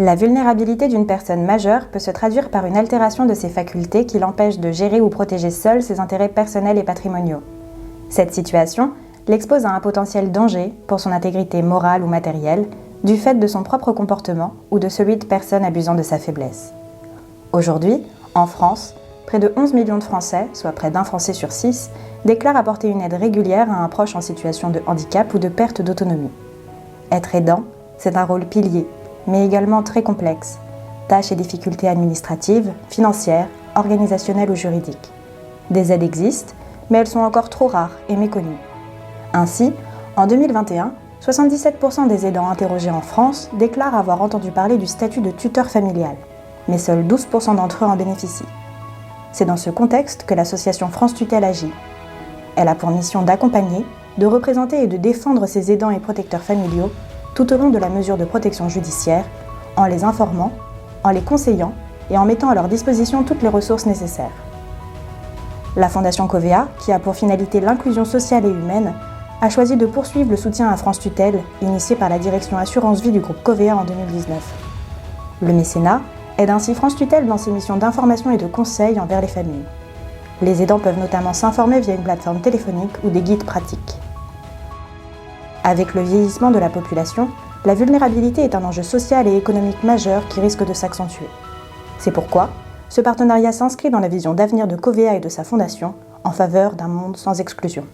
La vulnérabilité d'une personne majeure peut se traduire par une altération de ses facultés qui l'empêche de gérer ou protéger seule ses intérêts personnels et patrimoniaux. Cette situation l'expose à un potentiel danger pour son intégrité morale ou matérielle, du fait de son propre comportement ou de celui de personnes abusant de sa faiblesse. Aujourd'hui, en France, près de 11 millions de Français, soit près d'un Français sur 6, déclarent apporter une aide régulière à un proche en situation de handicap ou de perte d'autonomie. Être aidant, c'est un rôle pilier, mais également très complexe. Tâches et difficultés administratives, financières, organisationnelles ou juridiques. Des aides existent, mais elles sont encore trop rares et méconnues. Ainsi, en 2021, 77% des aidants interrogés en France déclarent avoir entendu parler du statut de tuteur familial, mais seuls 12% d'entre eux en bénéficient. C'est dans ce contexte que l'association France Tutelle agit. Elle a pour mission d'accompagner, de représenter et de défendre ces aidants et protecteurs familiaux tout au long de la mesure de protection judiciaire, en les informant, en les conseillant et en mettant à leur disposition toutes les ressources nécessaires. La Fondation Covea, qui a pour finalité l'inclusion sociale et humaine, a choisi de poursuivre le soutien à France Tutelle, initié par la direction Assurance Vie du groupe Covea en 2019. Le mécénat aide ainsi France Tutelle dans ses missions d'information et de conseil envers les familles. Les aidants peuvent notamment s'informer via une plateforme téléphonique ou des guides pratiques. Avec le vieillissement de la population, la vulnérabilité est un enjeu social et économique majeur qui risque de s'accentuer. C'est pourquoi ce partenariat s'inscrit dans la vision d'avenir de Covea et de sa fondation en faveur d'un monde sans exclusion.